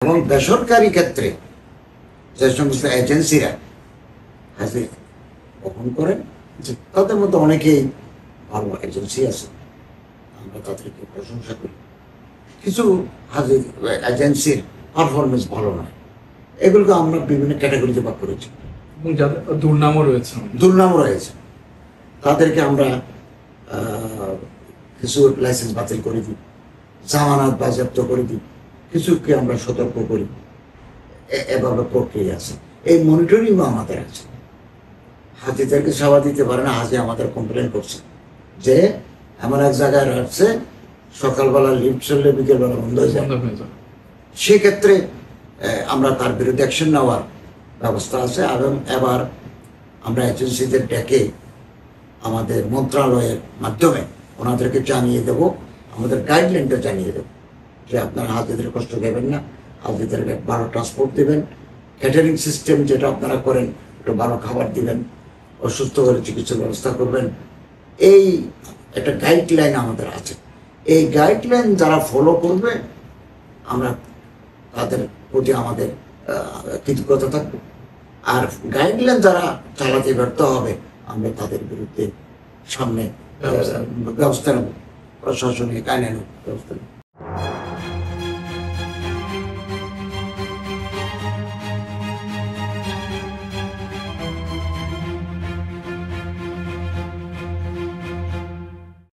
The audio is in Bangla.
এবং বেসরকারি ক্ষেত্রে যে সমস্ত এজেন্সিরা হাজির বহন করেন তাদের মধ্যে অনেকেই ভালো এজেন্সি আছে, আমরা তাদেরকে প্রশংসা করি। কিছু হাজির এজেন্সির পারফরমেন্স ভালো নয়, এগুলোকে আমরা বিভিন্ন ক্যাটাগরিতে ভাগ করেছি এবং যাদের দুর্নামও রয়েছে তাদেরকে আমরা কিছু লাইসেন্স বাতিল করে দিই, জামানত বাজেয়াপ্ত করে দিই, কিছুকে আমরা সতর্ক করি। এভাবে প্রক্রিয়া আছে, এই মনিটরিংও আমাদের আছে। হাজিদেরকে সেবা দিতে পারে না, হাজি আমাদের কমপ্লেন করছে যে এমন এক জায়গায় রাখছে সকালবেলা লিফট চললে বিকেলবেলা বন্ধ হয়ে যায়। সেক্ষেত্রে আমরা তার বিরুদ্ধে অ্যাকশন নেওয়ার ব্যবস্থা আছে। এবং এবার আমরা এজেন্সিদের ডেকে আমাদের মন্ত্রণালয়ের মাধ্যমে ওনাদেরকে জানিয়ে দেব, আমাদের গাইডলাইনটা জানিয়ে দেব যে আপনারা হাজিদের কষ্ট দেবেন না, হাজিদেরকে ভালো ট্রান্সপোর্ট দেবেন, ক্যাটারিং সিস্টেম যেটা আপনারা করেন একটু ভালো খাবার দিবেন, অসুস্থ হলে চিকিৎসার ব্যবস্থা করবেন। এই একটা গাইডলাইন আমাদের আছে। এই গাইডলাইন যারা ফলো করবে আমরা তাদের প্রতি আমাদের কৃতজ্ঞতা থাকবে, আর গাইডলাইন যারা চালাতে ব্যর্থ হবে আমরা তাদের বিরুদ্ধে সামনে ব্যবস্থা নেব, প্রশাসনিক আইনানুগ ব্যবস্থা নেব।